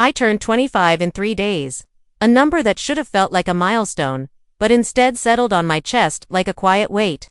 I turned 25 in 3 days. A number that should have felt like a milestone, but instead settled on my chest like a quiet weight.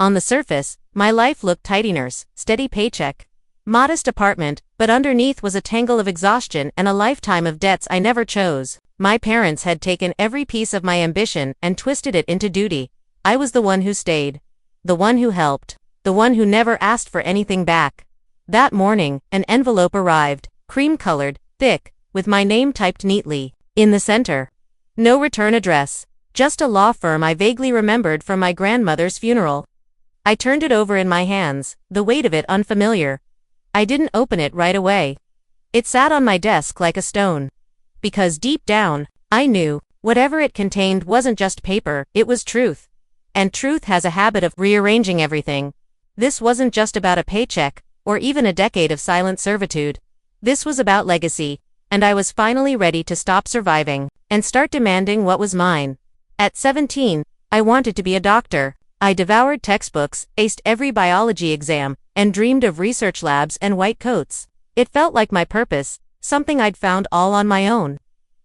On the surface, my life looked tidy: nurse, steady paycheck, modest apartment, but underneath was a tangle of exhaustion and a lifetime of debts I never chose. My parents had taken every piece of my ambition and twisted it into duty. I was the one who stayed, the one who helped, the one who never asked for anything back. That morning, an envelope arrived, cream-colored, thick, with my name typed neatly in the center. No return address, just a law firm I vaguely remembered from my grandmother's funeral. I turned it over in my hands, the weight of it unfamiliar. I didn't open it right away. It sat on my desk like a stone. Because deep down, I knew, whatever it contained wasn't just paper, it was truth. And truth has a habit of rearranging everything. This wasn't just about a paycheck, or even a decade of silent servitude. This was about legacy, and I was finally ready to stop surviving and start demanding what was mine. At 17, I wanted to be a doctor. I devoured textbooks, aced every biology exam, and dreamed of research labs and white coats. It felt like my purpose, something I'd found all on my own.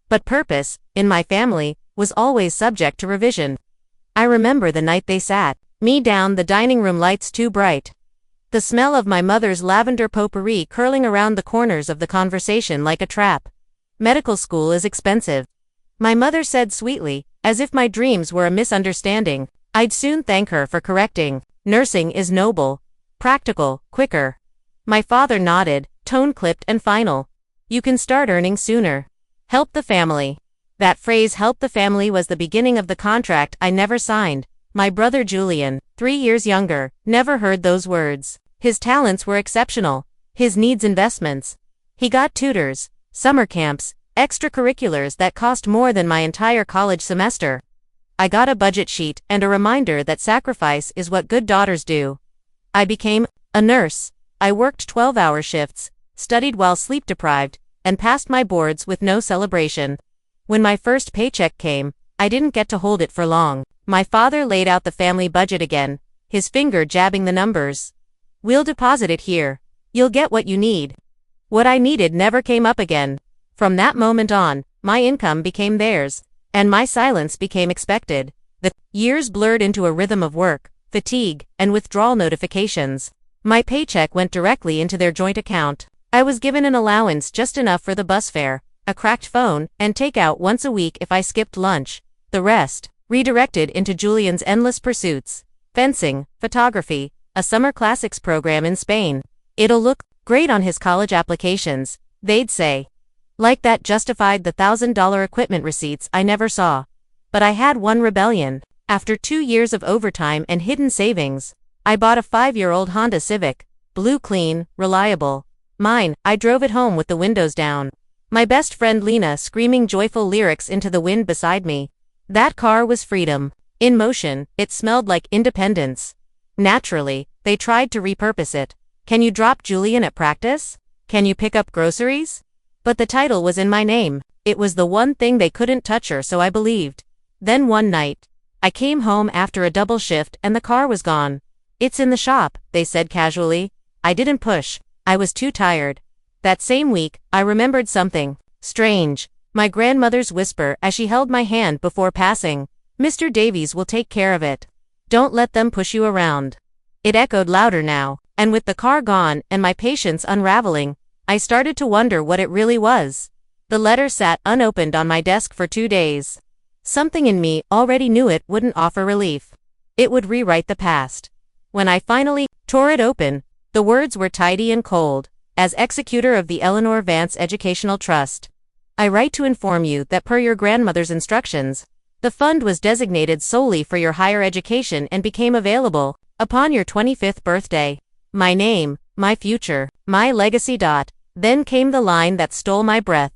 But purpose, in my family, was always subject to revision. I remember the night they sat me down, the dining room lights too bright. The smell of my mother's lavender potpourri curling around the corners of the conversation like a trap. Medical school is expensive. My mother said sweetly, as if my dreams were a misunderstanding. I'd soon thank her for correcting. Nursing is noble, practical, quicker. My father nodded, tone clipped and final. You can start earning sooner. Help the family. That phrase, help the family, was the beginning of the contract I never signed. My brother Julian, 3 years younger, never heard those words. His talents were exceptional, his needs investments. He got tutors, summer camps, extracurriculars that cost more than my entire college semester. I got a budget sheet and a reminder that sacrifice is what good daughters do. I became a nurse. I worked 12-hour shifts, studied while sleep-deprived, and passed my boards with no celebration. When my first paycheck came, I didn't get to hold it for long. My father laid out the family budget again, his finger jabbing the numbers. We'll deposit it here. You'll get what you need. What I needed never came up again. From that moment on, my income became theirs, and my silence became expected. The years blurred into a rhythm of work, fatigue, and withdrawal notifications. My paycheck went directly into their joint account. I was given an allowance just enough for the bus fare, a cracked phone, and takeout once a week if I skipped lunch. The rest, redirected into Julian's endless pursuits. Fencing, photography, a summer classics program in Spain. It'll look great on his college applications, they'd say. Like that justified the $1,000 equipment receipts I never saw. But I had one rebellion. After 2 years of overtime and hidden savings, I bought a 5-year-old Honda Civic. Blue, clean, reliable. Mine. I drove it home with the windows down. My best friend Lena screaming joyful lyrics into the wind beside me. That car was freedom. In motion, it smelled like independence. Naturally, they tried to repurpose it. Can you drop Julian at practice? Can you pick up groceries? But the title was in my name. It was the one thing they couldn't touch, her, so I believed. Then one night, I came home after a double shift and the car was gone. It's in the shop, they said casually. I didn't push. I was too tired. That same week, I remembered something strange. My grandmother's whisper as she held my hand before passing. Mr. Davies will take care of it. Don't let them push you around. It echoed louder now, and with the car gone and my patience unraveling, I started to wonder what it really was. The letter sat unopened on my desk for 2 days. Something in me already knew it wouldn't offer relief. It would rewrite the past. When I finally tore it open, the words were tidy and cold. As executor of the Eleanor Vance Educational Trust, I write to inform you that per your grandmother's instructions, the fund was designated solely for your higher education and became available upon your 25th birthday. My name, my future, my legacy. Then came the line that stole my breath.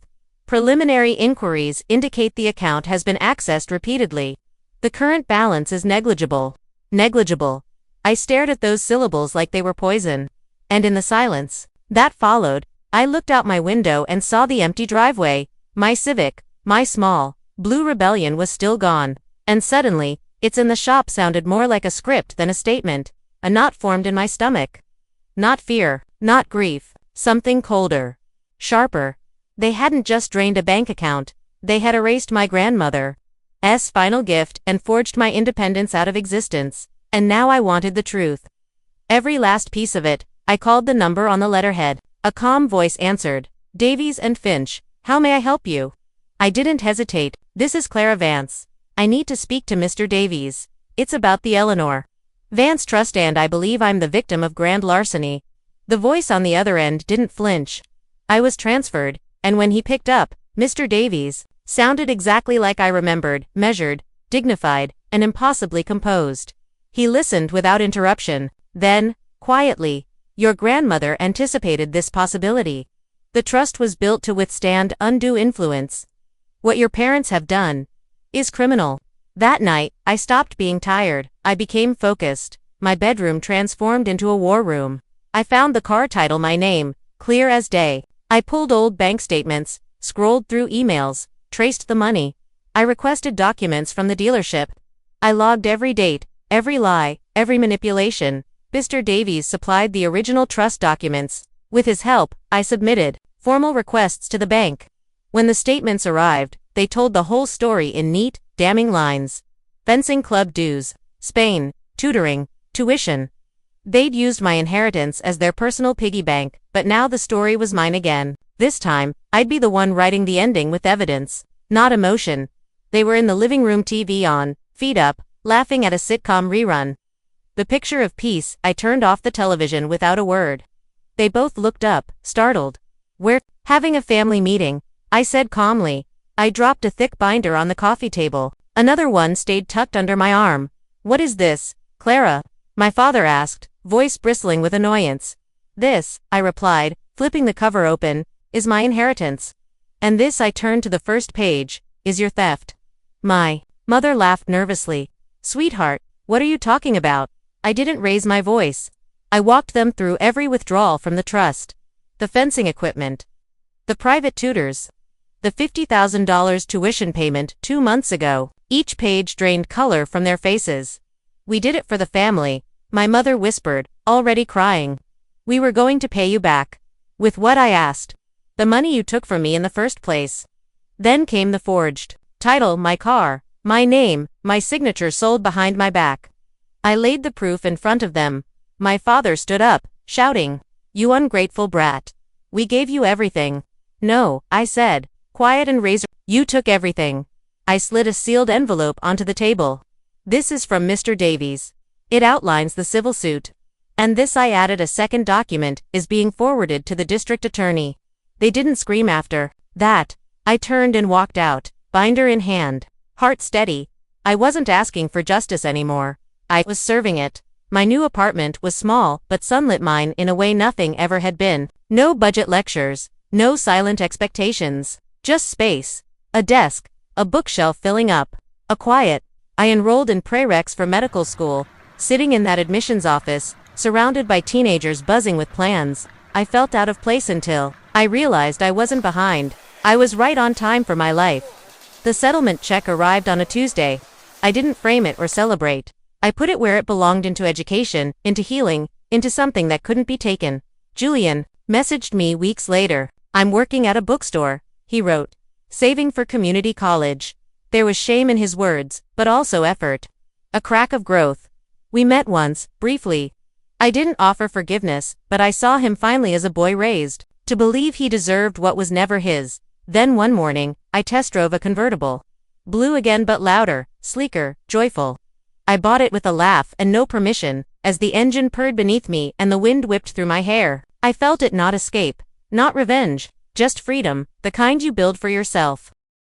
Preliminary inquiries indicate the account has been accessed repeatedly. The current balance is negligible. Negligible. I stared at those syllables like they were poison. And in the silence that followed, I looked out my window and saw the empty driveway. My Civic, my small, blue rebellion was still gone. And suddenly, "It's in the shop" sounded more like a script than a statement. A knot formed in my stomach. Not fear, not grief, something colder, sharper. They hadn't just drained a bank account, they had erased my grandmother's final gift and forged my independence out of existence. And now I wanted the truth. Every last piece of it. I called the number on the letterhead. A calm voice answered. Davies and Finch, how may I help you? I didn't hesitate. This is Clara Vance. I need to speak to Mr. Davies. It's about the Eleanor Vance Trust and I believe I'm the victim of grand larceny. The voice on the other end didn't flinch. I was transferred, and when he picked up, Mr. Davies sounded exactly like I remembered, measured, dignified, and impossibly composed. He listened without interruption. Then, quietly, your grandmother anticipated this possibility. The trust was built to withstand undue influence. What your parents have done is criminal. That night, I stopped being tired. I became focused. My bedroom transformed into a war room. I found the car title, my name, clear as day. I pulled old bank statements, scrolled through emails, traced the money. I requested documents from the dealership. I logged every date, every lie, every manipulation. Mr. Davies supplied the original trust documents. With his help, I submitted formal requests to the bank. When the statements arrived, they told the whole story in neat, damning lines. Fencing club dues, Spain, tutoring, tuition. They'd used my inheritance as their personal piggy bank, but now the story was mine again. This time, I'd be the one writing the ending with evidence, not emotion. They were in the living room, TV on, feet up, laughing at a sitcom rerun. The picture of peace. I turned off the television without a word. They both looked up, startled. We're having a family meeting, I said calmly. I dropped a thick binder on the coffee table. Another one stayed tucked under my arm. What is this, Clara? My father asked, voice bristling with annoyance. This, I replied, flipping the cover open, is my inheritance. And this, I turned to the first page, is your theft. My mother laughed nervously. Sweetheart, what are you talking about? I didn't raise my voice. I walked them through every withdrawal from the trust. The fencing equipment. The private tutors. The $50,000 tuition payment 2 months ago. Each page drained color from their faces. We did it for the family, my mother whispered, already crying. We were going to pay you back. With what? I asked. The money you took from me in the first place. Then came the forged title, my car, my name, my signature sold behind my back. I laid the proof in front of them. My father stood up, shouting, You ungrateful brat. We gave you everything. No, I said, quiet and razor. You took everything. I slid a sealed envelope onto the table. This is from Mr. Davies. It outlines the civil suit. And this, I added a second document, is being forwarded to the district attorney. They didn't scream after that. I turned and walked out, binder in hand, heart steady. I wasn't asking for justice anymore. I was serving it. My new apartment was small, but sunlit mine in a way nothing ever had been. No budget lectures, no silent expectations, just space, a desk, a bookshelf filling up, a quiet. I enrolled in prereqs for medical school, sitting in that admissions office, surrounded by teenagers buzzing with plans. I felt out of place until I realized I wasn't behind. I was right on time for my life. The settlement check arrived on a Tuesday. I didn't frame it or celebrate. I put it where it belonged, into education, into healing, into something that couldn't be taken. Julian messaged me weeks later. I'm working at a bookstore, he wrote. Saving for community college. There was shame in his words, but also effort. A crack of growth. We met once, briefly. I didn't offer forgiveness, but I saw him finally as a boy raised to believe he deserved what was never his. Then one morning, I test drove a convertible. Blue again, but louder, sleeker, joyful. I bought it with a laugh and no permission, as the engine purred beneath me and the wind whipped through my hair. I felt it, not escape, not revenge, just freedom, the kind you build for yourself.